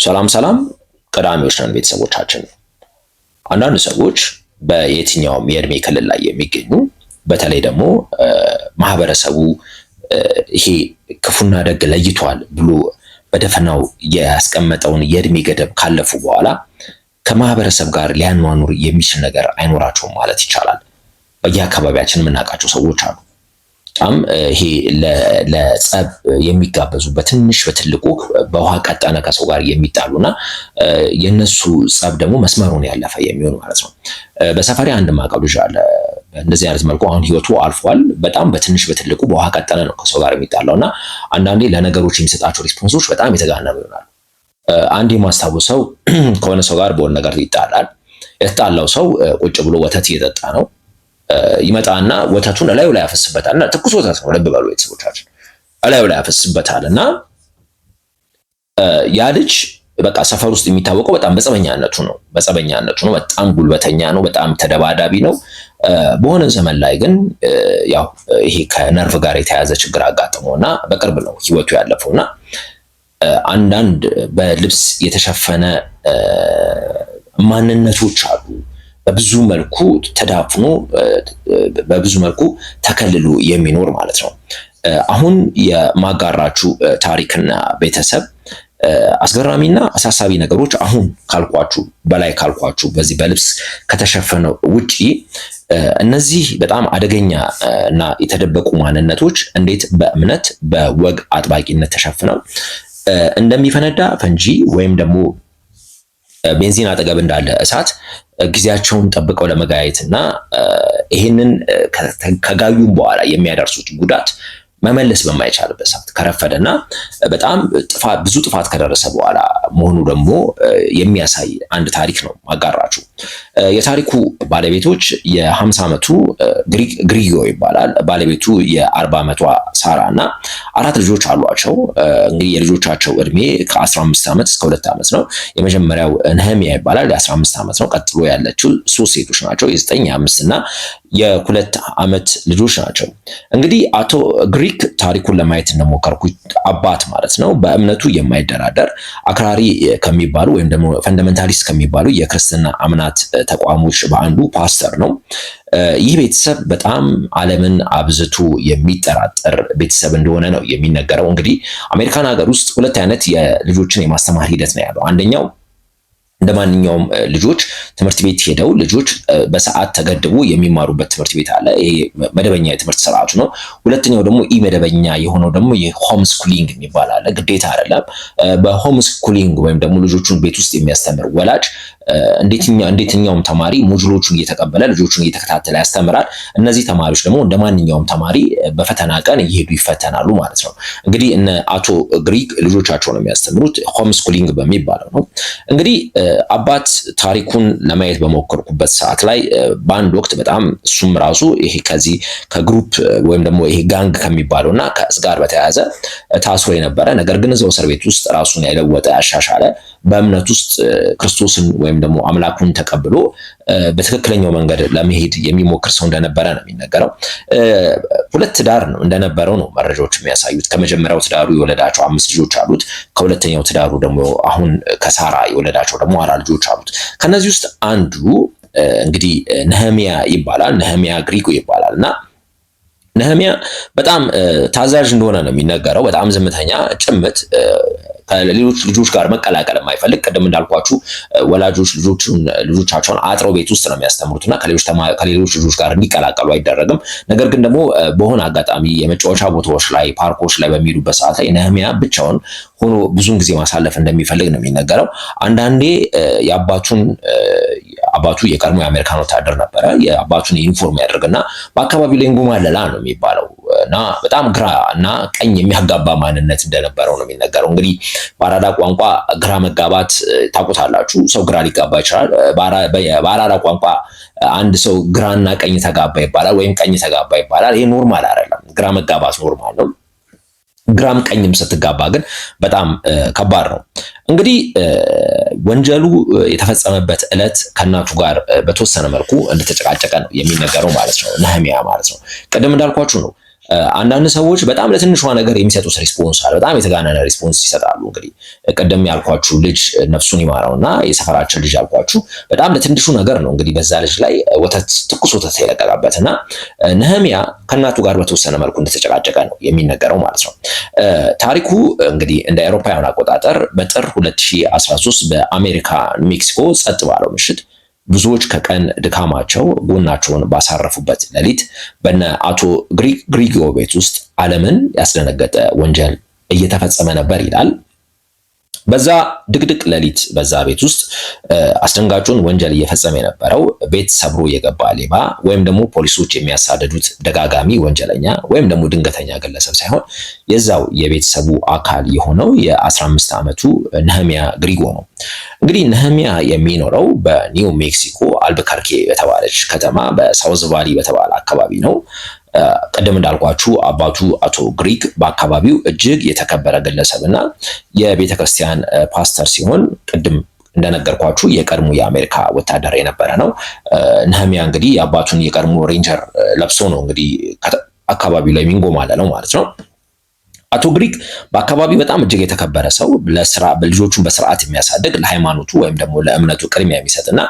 ሰላም ሰላም ቀዳሚዎች ነን ቤተሰቦቻችን። አንዳንድ ሰዎች በየትኛውም የእድሜ ክልል ላይ የሚገኙ በተለይ ደግሞ ማህበረሰቡ ይሄ ክፉና ደግ ለይቷል ብሎ በደፈናው ያስቀመጠውን የእድሜ ገደብ ካለፉ በኋላ ከማህበረሰብ ጋር ሊያኗኑር የሚችል ነገር አይኖራቸውም ማለት ይቻላል። በየአካባቢያችን የምናውቃቸው ሰዎች አሉ። በጣም ይሄ ለጸብ የሚጋበዙ በትንሽ በትልቁ በውሃ ቀጠነ ከሰው ጋር የሚጣሉና የነሱ ጸብ ደግሞ መስመሩን ያለፈ የሚሆን ማለት ነው። በሰፈሪ አንድ ማውቀው ልጅ አለ። እንደዚህ አይነት መልኩ አሁን ህይወቱ አልፏል። በጣም በትንሽ በትልቁ በውሃ ቀጠነ ነው ከሰው ጋር የሚጣላውና አንዳንዴ ለነገሮች የሚሰጣቸው ሪስፖንሶች በጣም የተጋነኑ ይሆናሉ። አንድ የማስታውሰው ከሆነ ሰው ጋር በሆነ ነገር ይጣላል። የተጣላው ሰው ቁጭ ብሎ ወተት እየጠጣ ነው። ይመጣና ወተቱን እላዩ ላይ ያፈስበታልና ትኩስ ወተት ነው። ልብ በሉ ቤተሰቦቻችን፣ እላዩ ላይ ያፈስበታል እና ያ ልጅ በቃ ሰፈር ውስጥ የሚታወቀው በጣም በጸበኛነቱ ነው። በጣም ጉልበተኛ ነው። በጣም ተደባዳቢ ነው። በሆነ ዘመን ላይ ግን ያው ይሄ ከነርቭ ጋር የተያዘ ችግር አጋጥሞና በቅርብ ነው ህይወቱ ያለፈውና አንዳንድ በልብስ የተሸፈነ ማንነቶች አሉ። በብዙ መልኩ ተዳፍኖ በብዙ መልኩ ተከልሎ የሚኖር ማለት ነው። አሁን የማጋራችሁ ታሪክና ቤተሰብ አስገራሚና አሳሳቢ ነገሮች አሁን ካልኳችሁ በዚህ በልብስ ከተሸፈነው ውጪ እነዚህ በጣም አደገኛ እና የተደበቁ ማንነቶች እንዴት በእምነት በወግ አጥባቂነት ተሸፍነው እንደሚፈነዳ ፈንጂ ወይም ደግሞ ቤንዚን አጠገብ እንዳለ እሳት ጊዜያቸውን ጠብቀው ለመጋየትና ይሄንን ከጋዩም በኋላ የሚያደርሱት ጉዳት መመለስ በማይቻልበት ሰዓት ከረፈደና በጣም ብዙ ጥፋት ከደረሰ በኋላ መሆኑ ደግሞ የሚያሳይ አንድ ታሪክ ነው ማጋራችሁ። የታሪኩ ባለቤቶች የ50 ዓመቱ ግሪጎ ይባላል። ባለቤቱ የ40 ዓመቷ ሳራ እና 4 ልጆች አሏቸው። እንግዲህ የልጆቻቸው እድሜ ከ15 ዓመት እስከ 2 ዓመት ነው። የመጀመሪያው ነህሚያ ይባላል፣ የ15 ዓመት ነው። ቀጥሎ ያለችው 3 ሴቶች ናቸው፣ የ9 የ5 እና የ2 ዓመት ልጆች ናቸው። እንግዲህ አቶ ግሪክ ታሪኩን ለማየት እንደሞከርኩት አባት ማለት ነው በእምነቱ የማይደራደር አክራሪ ከሚባሉ ወይም ደግሞ ፈንዳሜንታሊስት ከሚባሉ የክርስትና እምነት ተቋሞች በአንዱ ፓስተር ነው። ይህ ቤተሰብ በጣም ዓለምን አብዝቶ የሚጠራጠር ቤተሰብ እንደሆነ ነው የሚነገረው። እንግዲህ አሜሪካን ሀገር ውስጥ 2 አይነት የልጆችን የማስተማር ሂደት ነው ያለው። አንደኛው እንደ ማንኛውም ልጆች ትምህርት ቤት ሄደው ልጆች በሰዓት ተገድቦ የሚማሩበት ትምህርት ቤት አለ። ይሄ መደበኛ የትምህርት ስርዓቱ ነው። ሁለተኛው ደግሞ መደበኛ የሆነው ደግሞ የሆም ስኩሊንግ የሚባል አለ። ግዴታ አይደለም። በሆም ስኩሊንግ ወይም ደግሞ ልጆቹን ቤት ውስጥ የሚያስተምር ወላጅ እንዴትኛውም ተማሪ ሞጁሎቹን እየተቀበለ ልጆቹን እየተከታተለ ያስተምራል። እነዚህ ተማሪዎች ደግሞ እንደ ማንኛውም ተማሪ በፈተና ቀን እየሄዱ ይፈተናሉ ማለት ነው። እንግዲህ እነ አቶ ግሪክ ልጆቻቸውን የሚያስተምሩት ሆም ስኩሊንግ በሚባለው ነው። እንግዲህ አባት ታሪኩን ለማየት በሞከርኩበት ሰዓት ላይ በአንድ ወቅት በጣም እሱም ራሱ ይሄ ከዚህ ከግሩፕ ወይም ደግሞ ይሄ ጋንግ ከሚባለውና ከእስ ጋር በተያያዘ ታስሮ የነበረ ነገር ግን እዛው እስር ቤት ውስጥ ራሱን ያለወጠ ያሻሻለ በእምነት ውስጥ ክርስቶስን ወይም ደግሞ አምላኩን ተቀብሎ በትክክለኛው መንገድ ለመሄድ የሚሞክር ሰው እንደነበረ ነው የሚነገረው። 2 ትዳር ነው እንደነበረው ነው መረጃዎች የሚያሳዩት። ከመጀመሪያው ትዳሩ የወለዳቸው 5 ልጆች አሉት። ከሁለተኛው ትዳሩ ደግሞ አሁን ከሳራ የወለዳቸው ደግሞ 4 ልጆች አሉት። ከነዚህ ውስጥ አንዱ እንግዲህ ነህሚያ ይባላል። ነህሚያ ግሪጎ ይባላል እና ነህሚያ በጣም ታዛዥ እንደሆነ ነው የሚነገረው። በጣም ዝምተኛ፣ ጭምት፣ ከሌሎች ልጆች ጋር መቀላቀል የማይፈልግ ቅድም እንዳልኳችሁ ወላጆች ልጆቻቸውን አጥረው ቤት ውስጥ ነው የሚያስተምሩትና ከሌሎች ልጆች ጋር እንዲቀላቀሉ አይደረግም። ነገር ግን ደግሞ በሆነ አጋጣሚ የመጫወቻ ቦታዎች ላይ ፓርኮች ላይ በሚሄዱበት ሰዓት ላይ ነህሚያ ብቻውን ሆኖ ብዙን ጊዜ ማሳለፍ እንደሚፈልግ ነው የሚነገረው። አንዳንዴ አባቱ የቀድሞ የአሜሪካን ወታደር ነበረ። የአባቱን ዩኒፎርም ያደርግና በአካባቢው ላይ እንጉማለላ ነው የሚባለው እና በጣም ግራ እና ቀኝ የሚያጋባ ማንነት እንደነበረው ነው የሚነገረው። እንግዲህ በአራዳ ቋንቋ ግራ መጋባት ታውቁታላችሁ። ሰው ግራ ሊጋባ ይችላል። በአራዳ ቋንቋ አንድ ሰው ግራና ቀኝ ተጋባ ይባላል፣ ወይም ቀኝ ተጋባ ይባላል። ይሄ ኖርማል አይደለም። ግራ መጋባት ኖርማል ነው። ግራም ቀኝም ስትጋባ ግን በጣም ከባድ ነው። እንግዲህ ወንጀሉ የተፈጸመበት ዕለት ከእናቱ ጋር በተወሰነ መልኩ እንደተጨቃጨቀ ነው የሚነገረው ማለት ነው። ነህሚያ ማለት ነው ቅድም እንዳልኳችሁ ነው አንዳንድ ሰዎች በጣም ለትንሿ ነገር የሚሰጡት ሪስፖንስ አለ። በጣም የተጋነነ ሪስፖንስ ይሰጣሉ። እንግዲህ ቅድም ያልኳችሁ ልጅ ነፍሱን ይማረውና የሰፈራችን ልጅ ያልኳችሁ በጣም ለትንሹ ነገር ነው እንግዲህ በዛ ልጅ ላይ ትኩስ ወተት የለቀቀበትና ነህሚያ ከእናቱ ጋር በተወሰነ መልኩ እንደተጨቃጨቀ ነው የሚነገረው ማለት ነው። ታሪኩ እንግዲህ እንደ አውሮፓውያን አቆጣጠር በጥር 2013 በአሜሪካ ሜክሲኮ ጸጥ ባለው ምሽት ብዙዎች ከቀን ድካማቸው ቡናቸውን ባሳረፉበት ሌሊት በነ አቶ ግሪጎ ቤት ውስጥ ዓለምን ያስደነገጠ ወንጀል እየተፈጸመ ነበር ይላል። በዛ ድቅድቅ ሌሊት በዛ ቤት ውስጥ አስደንጋጩን ወንጀል እየፈጸመ የነበረው ቤት ሰብሮ የገባ ሌባ ወይም ደግሞ ፖሊሶች የሚያሳደዱት ደጋጋሚ ወንጀለኛ ወይም ደግሞ ድንገተኛ ግለሰብ ሳይሆን የዛው የቤተሰቡ አካል የሆነው የ15 ዓመቱ ነህሚያ ግሪጎ ነው። እንግዲህ ነህሚያ የሚኖረው በኒው ሜክሲኮ አልበከርኬ በተባለች ከተማ በሳውዝ ቫሊ በተባለ አካባቢ ነው። ቀደም እንዳልኳችሁ አባቱ አቶ ግሪግ በአካባቢው እጅግ የተከበረ ግለሰብና የቤተ ክርስቲያን ፓስተር ሲሆን ቅድም እንደነገርኳችሁ የቀድሞ የአሜሪካ ወታደር የነበረ ነው። ነህሚያ እንግዲህ የአባቱን የቀድሞ ሬንጀር ለብሶ ነው እንግዲህ አካባቢው ላይ የሚንጎማለለው ማለት ነው። አቶ ግሪግ በአካባቢው በጣም እጅግ የተከበረ ሰው፣ ልጆቹን በስርዓት የሚያሳድግ፣ ለሃይማኖቱ ወይም ደግሞ ለእምነቱ ቅድሚያ የሚሰጥና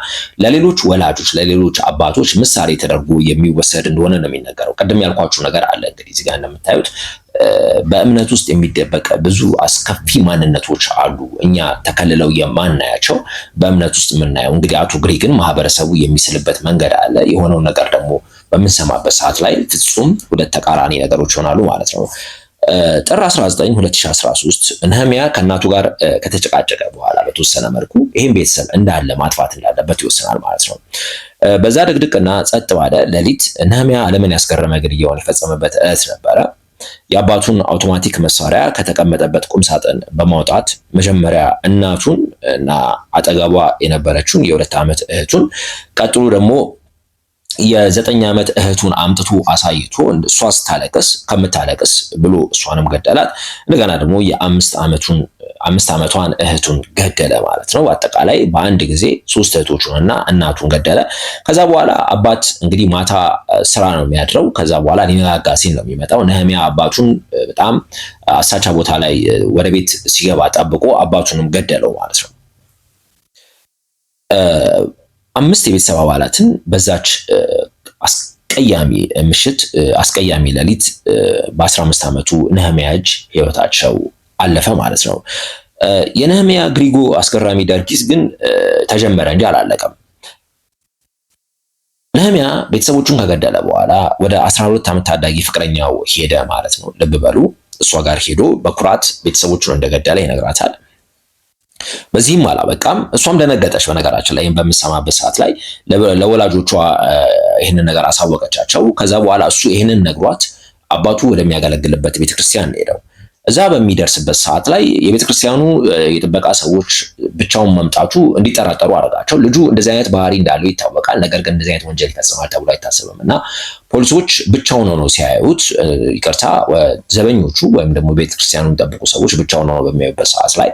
ለሌሎች ወላጆች ለሌሎች አባቶች ምሳሌ ተደርጎ የሚወሰድ እንደሆነ ነው የሚነገረው። ቅድም ያልኳችሁ ነገር አለ እንግዲህ እዚህ ጋር እንደምታዩት በእምነት ውስጥ የሚደበቅ ብዙ አስከፊ ማንነቶች አሉ፣ እኛ ተከልለው የማናያቸው በእምነት ውስጥ የምናየው። እንግዲህ አቶ ግሪግን ማህበረሰቡ የሚስልበት መንገድ አለ። የሆነው ነገር ደግሞ በምንሰማበት ሰዓት ላይ ፍጹም ሁለት ተቃራኒ ነገሮች ይሆናሉ ማለት ነው። ጥር 19 2013 ነህሚያ ከእናቱ ጋር ከተጨቃጨቀ በኋላ በተወሰነ መልኩ ይህን ቤተሰብ እንዳለ ማጥፋት እንዳለበት ይወስናል ማለት ነው። በዛ ድቅድቅና ጸጥ ባለ ሌሊት ነህሚያ ዓለምን ያስገረመ ግድያውን የፈጸመበት ዕለት ነበረ። የአባቱን አውቶማቲክ መሳሪያ ከተቀመጠበት ቁም ሳጥን በማውጣት መጀመሪያ እናቱን እና አጠገቧ የነበረችውን የ2 ዓመት እህቱን ቀጥሎ ደግሞ የ9 ዓመት እህቱን አምጥቶ አሳይቶ እሷ ስታለቅስ ከምታለቅስ ብሎ እሷንም ገደላት። እንደገና ደግሞ የ5 ዓመቷን እህቱን ገደለ ማለት ነው። አጠቃላይ በአንድ ጊዜ 3 እህቶቹንና እናቱን ገደለ። ከዛ በኋላ አባት እንግዲህ ማታ ስራ ነው የሚያድረው። ከዛ በኋላ ሊነጋጋ ሲል ነው የሚመጣው። ነህሚያ አባቱን በጣም አሳቻ ቦታ ላይ ወደ ቤት ሲገባ ጠብቆ አባቱንም ገደለው ማለት ነው። 5 የቤተሰብ አባላትን በዛች አስቀያሚ ምሽት አስቀያሚ ሌሊት በ15 ዓመቱ ነህሚያ እጅ ህይወታቸው አለፈ ማለት ነው። የነህሚያ ግሪጎ አስገራሚ ድርጊት ግን ተጀመረ እንጂ አላለቀም። ነህሚያ ቤተሰቦቹን ከገደለ በኋላ ወደ 12 ዓመት ታዳጊ ፍቅረኛው ሄደ ማለት ነው። ልብ በሉ፣ እሷ ጋር ሄዶ በኩራት ቤተሰቦቹን እንደገደለ ይነግራታል። በዚህም አላበቃም። እሷም ደነገጠች። በነገራችን ላይ በምሰማበት ሰዓት ላይ ለወላጆቿ ይህንን ነገር አሳወቀቻቸው። ከዛ በኋላ እሱ ይህንን ነግሯት አባቱ ወደሚያገለግልበት ቤተክርስቲያን ሄደው እዛ በሚደርስበት ሰዓት ላይ የቤተክርስቲያኑ የጥበቃ ሰዎች ብቻውን መምጣቱ እንዲጠራጠሩ አደረጋቸው። ልጁ እንደዚህ አይነት ባህሪ እንዳለው ይታወቃል፣ ነገር ግን እንደዚህ አይነት ወንጀል ይፈጽማል ተብሎ አይታሰብም እና ፖሊሶች ብቻውን ሆነው ሲያዩት ይቅርታ፣ ዘበኞቹ ወይም ደግሞ ቤተክርስቲያኑን የሚጠብቁ ሰዎች ብቻውን ሆነው በሚያዩበት ሰዓት ላይ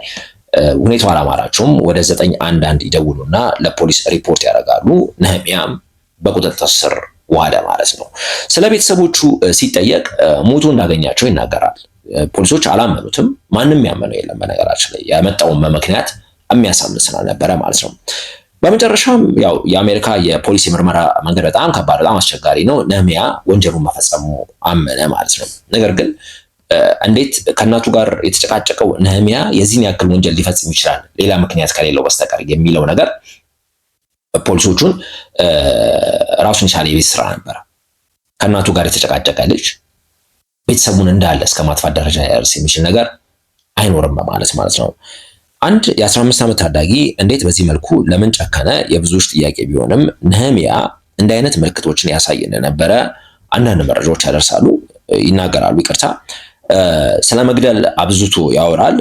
ሁኔታው አላማራቸውም። ወደ 911 ይደውሉና ለፖሊስ ሪፖርት ያደርጋሉ። ነህሚያም በቁጥጥር ስር ዋለ ማለት ነው። ስለ ቤተሰቦቹ ሲጠየቅ ሞቶ እንዳገኛቸው ይናገራል። ፖሊሶች አላመኑትም። ማንም ያመነው የለም። በነገራችን ላይ ያመጣውን ምክንያት የሚያሳምን ስላልነበረ ማለት ነው። በመጨረሻም ያው የአሜሪካ የፖሊስ የምርመራ መንገድ በጣም ከባድ፣ በጣም አስቸጋሪ ነው። ነህሚያ ወንጀሉን መፈጸሙ አመነ ማለት ነው። ነገር ግን እንዴት ከእናቱ ጋር የተጨቃጨቀው ነህሚያ የዚህን ያክል ወንጀል ሊፈጽም ይችላል ሌላ ምክንያት ከሌለው በስተቀር የሚለው ነገር ፖሊሶቹን ራሱን የቻለ የቤት ስራ ነበረ። ከእናቱ ጋር የተጨቃጨቀ ልጅ ቤተሰቡን እንዳለ እስከ ማጥፋት ደረጃ ያደርስ የሚችል ነገር አይኖርም ማለት ነው። አንድ የ15 ዓመት ታዳጊ እንዴት በዚህ መልኩ ለምን ጨከነ የብዙዎች ጥያቄ ቢሆንም ነህሚያ እንደ አይነት ምልክቶችን ያሳይ እንደነበረ አንዳንድ መረጃዎች ይናገራሉ። ይቅርታ፣ ስለ መግደል አብዝቶ ያወራል።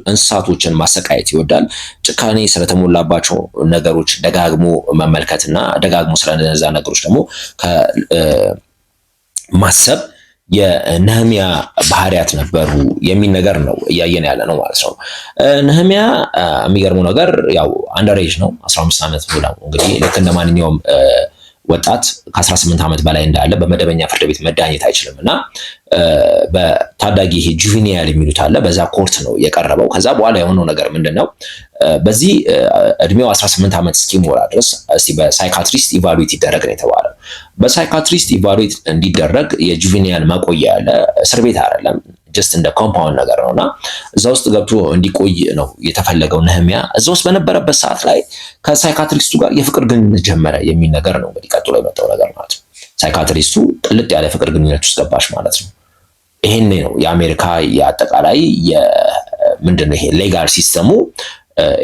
እንስሳቶችን ማሰቃየት ይወዳል። ጭካኔ ስለተሞላባቸው ነገሮች ደጋግሞ መመልከትና ደጋግሞ ስለነዛ ነገሮች ደግሞ ማሰብ የነህሚያ ባህሪያት ነበሩ የሚል ነገር ነው እያየን ያለ ነው ማለት ነው። ነህሚያ የሚገርመው ነገር ያው አንደር ኤጅ ነው፣ 15 ዓመት ነው። እንግዲህ ልክ እንደ ማንኛውም ወጣት ከ18 ዓመት በላይ እንዳለ በመደበኛ ፍርድ ቤት መዳኘት አይችልም እና በታዳጊ ይሄ ጁቬኒያል የሚሉት አለ በዛ ኮርት ነው የቀረበው። ከዛ በኋላ የሆነው ነገር ምንድነው? በዚህ እድሜው 18 ዓመት እስኪሞላ ድረስ እስቲ በሳይካትሪስት ኢቫሉዌት ይደረግ ነው የተባለው። በሳይካትሪስት ኢቫሉዌት እንዲደረግ የጁቬኒያል ማቆያ ያለ እስር ቤት አይደለም፣ ጀስት እንደ ኮምፓውንድ ነገር ነውና እዛ ውስጥ ገብቶ እንዲቆይ ነው የተፈለገው። ነህሚያ እዛ ውስጥ በነበረበት ሰዓት ላይ ከሳይካትሪስቱ ጋር የፍቅር ግንኙነት ጀመረ የሚል ነገር ነው እንግዲህ ቀጥሎ የመጣው ነገር ማለት ነው። ሳይካትሪስቱ ጥልጥ ያለ ፍቅር ግንኙነት ውስጥ ገባሽ ማለት ነው። ይሄን ነው የአሜሪካ የአጠቃላይ ምንድነው ይሄ ሌጋል ሲስተሙ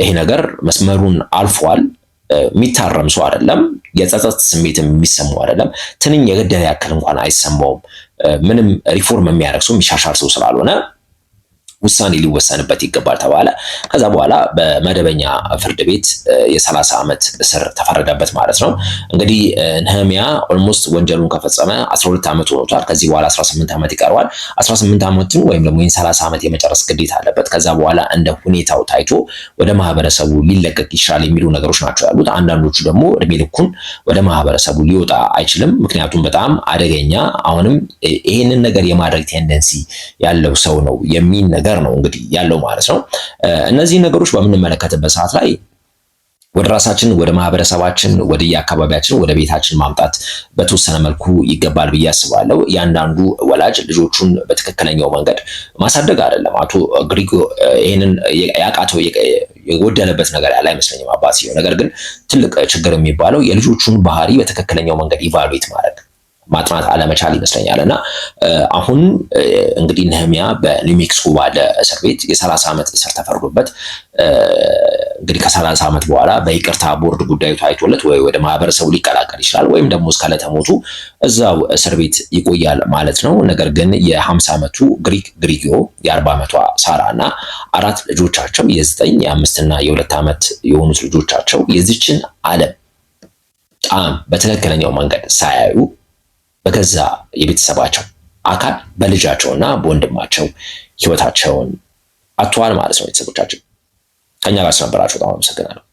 ይሄ ነገር መስመሩን አልፏል። የሚታረም ሰው አይደለም፣ የጸጸት ስሜት የሚሰማው አይደለም፣ ትንኝ የገደለ ያክል እንኳን አይሰማውም። ምንም ሪፎርም የሚያደርግ ሰው የሚሻሻል ሰው ስላልሆነ ውሳኔ ሊወሰንበት ይገባል ተባለ። ከዛ በኋላ በመደበኛ ፍርድ ቤት የ30 ዓመት እስር ተፈረደበት ማለት ነው። እንግዲህ ነህሚያ ኦልሞስት ወንጀሉን ከፈጸመ 12 ዓመት ሆኖታል። ከዚህ በኋላ 18 ዓመት ይቀረዋል። 18 ዓመቱን ወይም ደግሞ 30 ዓመት የመጨረስ ግዴታ አለበት። ከዛ በኋላ እንደ ሁኔታው ታይቶ ወደ ማህበረሰቡ ሊለቀቅ ይችላል የሚሉ ነገሮች ናቸው ያሉት። አንዳንዶቹ ደግሞ እድሜ ልኩን ወደ ማህበረሰቡ ሊወጣ አይችልም፣ ምክንያቱም በጣም አደገኛ አሁንም ይሄንን ነገር የማድረግ ቴንደንሲ ያለው ሰው ነው የሚል ነገር ነው እንግዲህ ያለው ማለት ነው። እነዚህ ነገሮች በምንመለከትበት ሰዓት ላይ ወደ ራሳችን፣ ወደ ማህበረሰባችን፣ ወደ የአካባቢያችን፣ ወደ ቤታችን ማምጣት በተወሰነ መልኩ ይገባል ብዬ አስባለሁ። ያንዳንዱ ወላጅ ልጆቹን በትክክለኛው መንገድ ማሳደግ አይደለም። አቶ ግሪጎ ይሄንን ያቃተው የጎደለበት ነገር ያለ አይመስለኝም አባትየው። ነገር ግን ትልቅ ችግር የሚባለው የልጆቹን ባህሪ በትክክለኛው መንገድ ኢቫሉዌት ማድረግ ማጥናት አለመቻል ይመስለኛል። እና አሁን እንግዲህ ነህሚያ በኒው ሜክሲኮ ባለ እስር ቤት የ30 ዓመት እስር ተፈርዶበት እንግዲህ ከ30 ዓመት በኋላ በይቅርታ ቦርድ ጉዳዩ ታይቶለት ወይ ወደ ማህበረሰቡ ሊቀላቀል ይችላል ወይም ደግሞ እስከ ዕለተ ሞቱ እዛው እስር ቤት ይቆያል ማለት ነው። ነገር ግን የ50 ዓመቱ ግሪጎ፣ የ40 ዓመቷ ሳራ እና 4 ልጆቻቸው የ9 የ5 እና የ2 ዓመት የሆኑት ልጆቻቸው የዚችን ዓለም ጣም በትክክለኛው መንገድ ሳያዩ በገዛ የቤተሰባቸው አካል በልጃቸውና በወንድማቸው ህይወታቸውን አጥተዋል ማለት ነው። ቤተሰቦቻችን ከኛ ጋር ስለነበራችሁ በጣም አመሰግናለሁ።